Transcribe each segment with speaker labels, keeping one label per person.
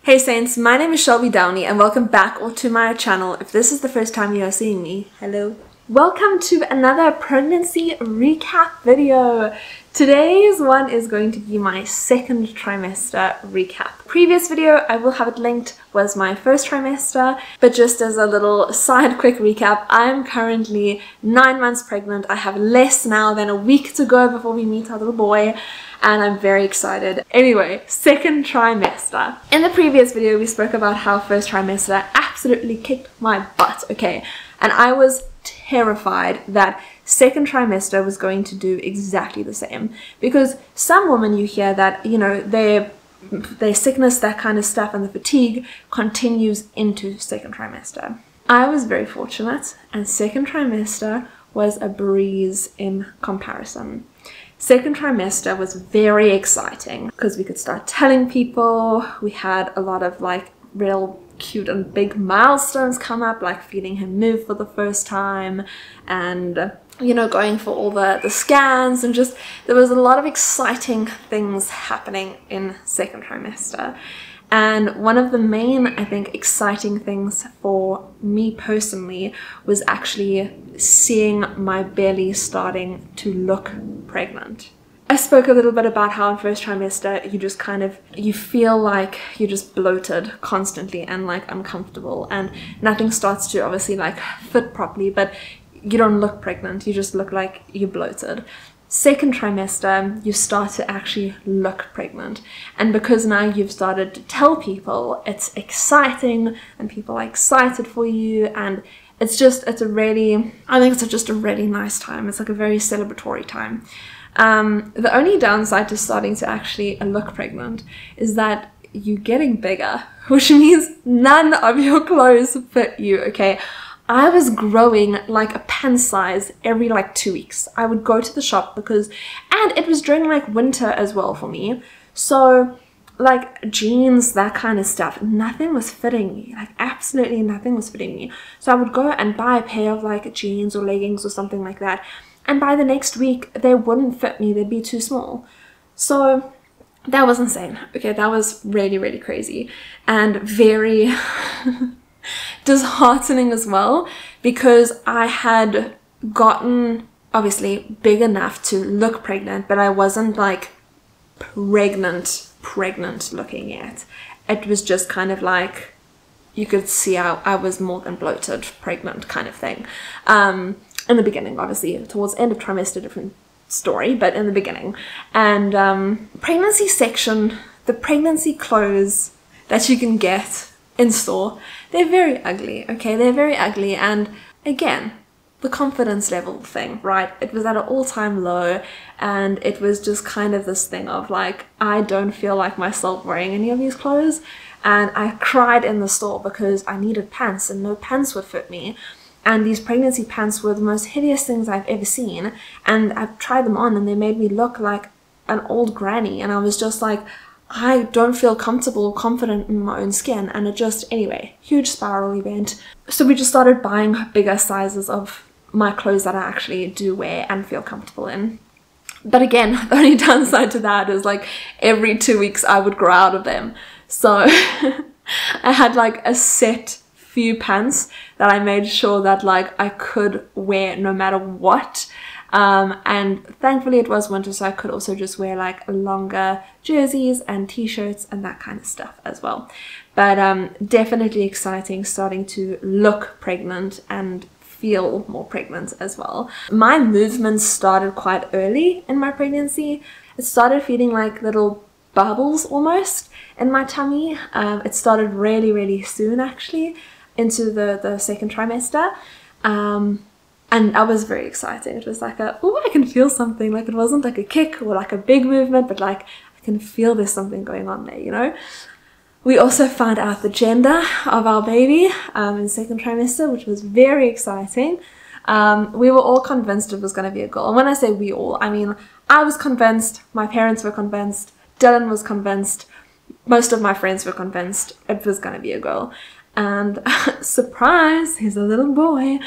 Speaker 1: Hey Saints, my name is Shelby Downey and welcome back to my channel. If this is the first time you are seeing me, hello. Welcome to another pregnancy recap video. Today's one is going to be my second trimester recap. Previous video, I will have it linked, was my first trimester, but just as a little side quick recap, I'm currently 9 months pregnant. I have less now than a week to go before we meet our little boy, and I'm very excited. Anyway, second trimester. In the previous video, we spoke about how first trimester absolutely kicked my butt, okay? And I was terrified that second trimester was going to do exactly the same, because some women, you hear that, you know, their sickness, that kind of stuff, and the fatigue continues into second trimester. I was very fortunate, and second trimester was a breeze in comparison. Second trimester was very exciting because we could start telling people. We had a lot of like real cute and big milestones come up, like feeling him move for the first time, and you know, going for all the scans, and just there was a lot of exciting things happening in second trimester. And one of the main, I think, exciting things for me personally was actually seeing my belly starting to look pregnant. I spoke a little bit about how in first trimester you just you feel like you're just bloated constantly and like uncomfortable, and nothing starts to obviously like fit properly, but you don't look pregnant, you just look like you're bloated. Second trimester, you start to actually look pregnant, and because now you've started to tell people, it's exciting and people are excited for you, and I think it's just a really nice time. It's like a very celebratory time. The only downside to starting to actually look pregnant is that you're getting bigger, which means none of your clothes fit you, okay? I was growing like a pant size every like 2 weeks. I would go to the shop and it was during like winter as well for me. So like jeans, that kind of stuff, nothing was fitting me, like absolutely nothing was fitting me. So I would go and buy a pair of like jeans or leggings or something like that, and by the next week they wouldn't fit me, they'd be too small. So that was insane. Okay, that was really, really crazy and very disheartening as well, because I had gotten obviously big enough to look pregnant, but I wasn't like pregnant looking yet. It was just kind of like you could see how I was more than bloated pregnant kind of thing. In the beginning, obviously towards the end of trimester, different story, but in the beginning. And pregnancy section, the pregnancy clothes that you can get in store, they're very ugly, okay? They're very ugly, and again, the confidence level thing, right? It was at an all-time low, and it was just kind of this thing of like, I don't feel like myself wearing any of these clothes, and I cried in the store because I needed pants and no pants would fit me. And these pregnancy pants were the most hideous things I've ever seen, and I've tried them on and they made me look like an old granny, and I was just like, I don't feel comfortable, confident in my own skin, and it just, anyway, huge spiral event. So we just started buying bigger sizes of my clothes that I actually do wear and feel comfortable in. But again, the only downside to that is like every 2 weeks I would grow out of them. So I had like a set few pants that I made sure that like I could wear no matter what. And thankfully it was winter, so I could also just wear like longer jerseys and t-shirts and that kind of stuff as well. But definitely exciting starting to look pregnant and feel more pregnant as well. My movements started quite early in my pregnancy. It started feeling like little bubbles almost in my tummy. It started really, really soon actually into the second trimester. And I was very excited. It was like oh, I can feel something. Like it wasn't like a kick or like a big movement, but like I can feel there's something going on there, you know? We also found out the gender of our baby in second trimester, which was very exciting. We were all convinced it was going to be a girl. And when I say we all, I mean, I was convinced, my parents were convinced, Dylan was convinced, most of my friends were convinced it was going to be a girl. And surprise, he's a little boy.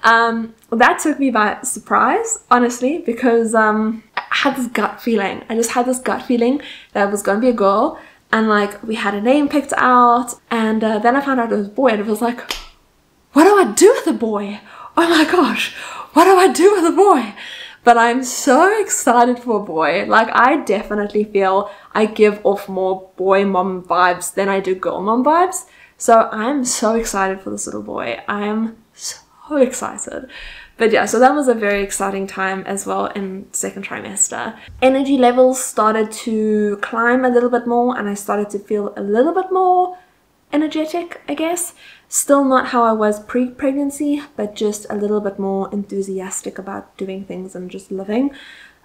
Speaker 1: That took me by surprise, honestly, because I had this gut feeling. I just had this gut feeling that it was going to be a girl. and like we had a name picked out, and then I found out it was a boy, and it was like, what do I do with a boy? Oh my gosh, what do I do with a boy? But I'm so excited for a boy. Like, I definitely feel I give off more boy mom vibes than I do girl mom vibes. So I'm so excited for this little boy. I am so excited. But yeah, so that was a very exciting time as well in second trimester. Energy levels started to climb a little bit more, and I started to feel a little bit more energetic, I guess. Still not how I was pre-pregnancy, but just a little bit more enthusiastic about doing things and just living.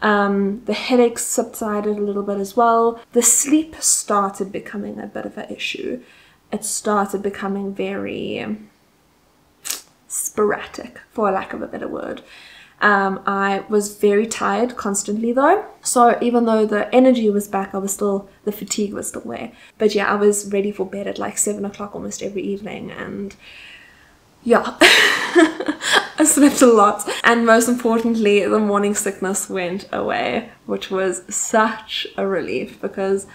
Speaker 1: The headaches subsided a little bit as well. The sleep started becoming a bit of an issue. It started becoming very sporadic, for lack of a better word. I was very tired constantly though, so even though the energy was back, the fatigue was still there. But yeah, I was ready for bed at like 7 o'clock almost every evening, and yeah, I slept a lot. And most importantly, the morning sickness went away, which was such a relief, because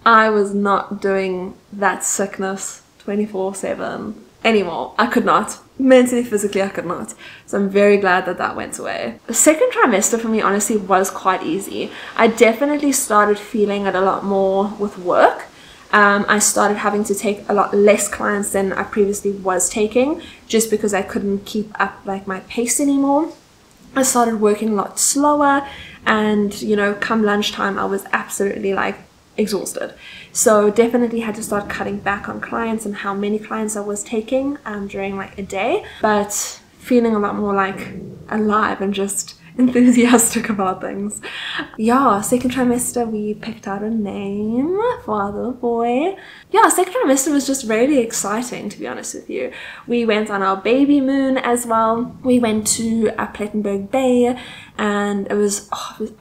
Speaker 1: I was not doing that sickness 24/7 anymore. I could not. Mentally, physically, I could not. So I'm very glad that that went away. The second trimester for me, honestly, was quite easy. I definitely started feeling it a lot more with work. I started having to take a lot less clients than I previously was taking, just because I couldn't keep up like my pace anymore. I started working a lot slower, and you know, come lunchtime I was absolutely like exhausted. So definitely had to start cutting back on clients and how many clients I was taking during like a day, but feeling a lot more like alive and just enthusiastic about things. Yeah, second trimester we picked out a name for our little boy. Yeah, second trimester was just really exciting, to be honest with you. We went on our baby moon as well. We went to Plettenberg Bay, and it was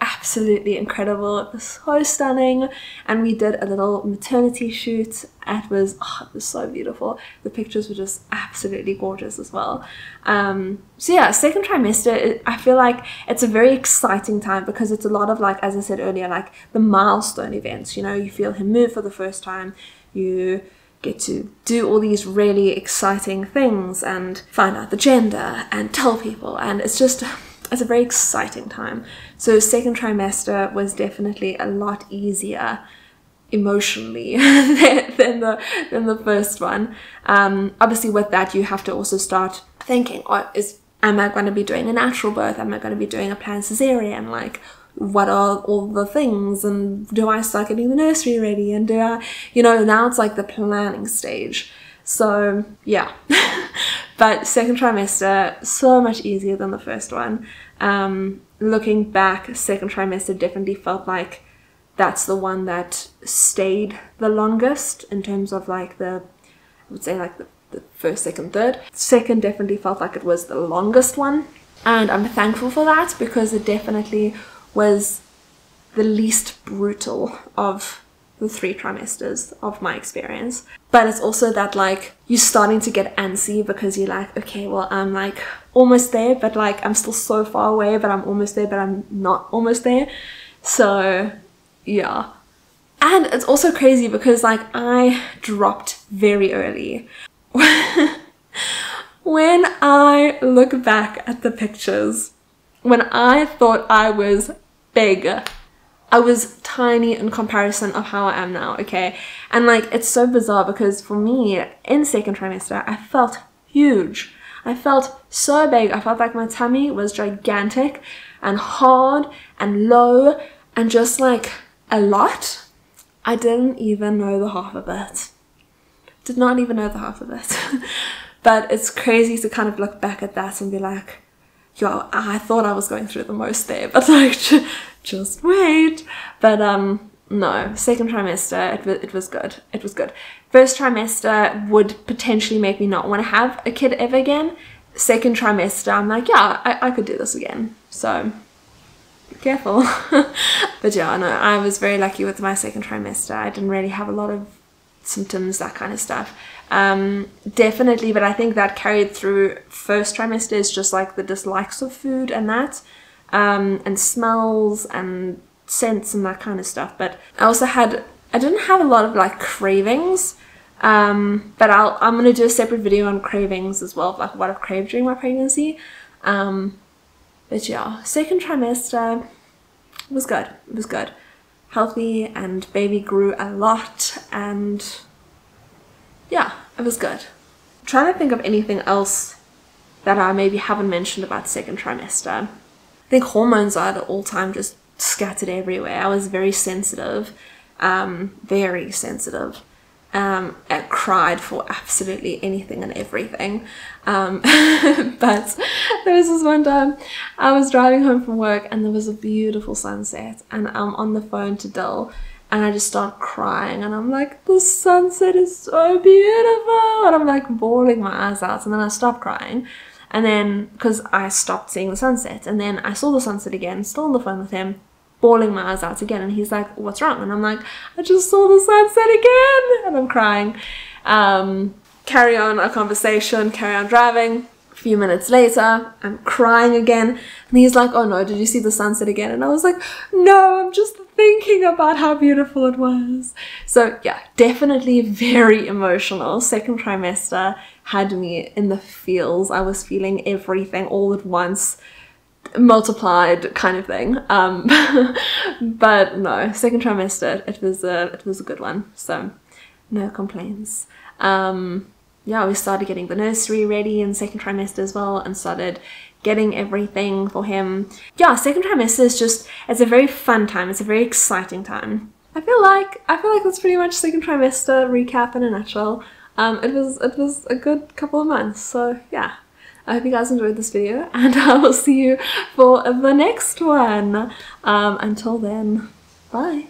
Speaker 1: absolutely incredible. It was so stunning, and we did a little maternity shoot. It was so beautiful. The pictures were just absolutely gorgeous as well. So yeah, second trimester, I feel like it's a very exciting time, because it's a lot of, like, as I said earlier, like the milestone events. You know, you feel him move for the first time, you get to do all these really exciting things and find out the gender and tell people, and it's a very exciting time. So second trimester was definitely a lot easier emotionally than the first one. Obviously with that you have to also start thinking, am I going to be doing a natural birth? Am I going to be doing a planned cesarean? Like, what are all the things, and do I start getting the nursery ready, and do I, you know, now it's like the planning stage. So yeah. But second trimester, so much easier than the first one. Looking back, second trimester definitely felt like that's the one that stayed the longest in terms of like I would say like the first, second, third. Second definitely felt like it was the longest one, and I'm thankful for that, because it definitely was the least brutal of the 3 trimesters of my experience. But it's also that like you're starting to get antsy, because you're like, okay, well, I'm like almost there, but like I'm still so far away, but I'm almost there, but I'm not almost there. So yeah. And it's also crazy because like I dropped very early. When I look back at the pictures, when I thought I was big, I was tiny in comparison of how I am now, okay? And like, it's so bizarre, because for me, in second trimester, I felt huge. I felt so big. I felt like my tummy was gigantic and hard and low and just like a lot. I didn't even know the half of it. Did not even know the half of it. But it's crazy to kind of look back at that and be like, yo, I thought I was going through the most there, but like, just wait. But no, second trimester, it was good. It was good. First trimester would potentially make me not want to have a kid ever again. Second trimester, I'm like, yeah, I could do this again. So be careful. But yeah, no, I was very lucky with my second trimester. I didn't really have a lot of symptoms, that kind of stuff. Definitely, but I think that carried through first trimester, is just like the dislikes of food and that, and smells and scents and that kind of stuff. But I also had I didn't have a lot of like cravings, but I'm gonna do a separate video on cravings as well, like what I've craved during my pregnancy. But yeah, second trimester was good. It was good. Healthy, and baby grew a lot, and yeah, it was good. I'm trying to think of anything else that I maybe haven't mentioned about second trimester. I think hormones are at an all-time just scattered everywhere. I was very sensitive, very sensitive. I cried for absolutely anything and everything. But there was this one time I was driving home from work and there was a beautiful sunset, and I'm on the phone to Dill and I just start crying and I'm like, the sunset is so beautiful, and I'm like bawling my eyes out, and then I stopped crying. And then, because I stopped seeing the sunset, and then I saw the sunset again, still on the phone with him, bawling my eyes out again, and he's like, what's wrong? And I'm like, I just saw the sunset again, and I'm crying. Carry on our conversation, carry on driving. A few minutes later, I'm crying again, and he's like, oh no, did you see the sunset again? And I was like, no, I'm just thinking about how beautiful it was. So yeah, definitely very emotional. Second trimester had me in the feels. I was feeling everything all at once, multiplied kind of thing. But no, second trimester, it was a good one, so no complaints. Yeah, we started getting the nursery ready in second trimester as well, and started getting everything for him. Yeah, second trimester is just, it's a very fun time. It's a very exciting time. I feel like that's pretty much second trimester recap in a nutshell. It was a good couple of months, so yeah. I hope you guys enjoyed this video, and I will see you for the next one. Until then, bye.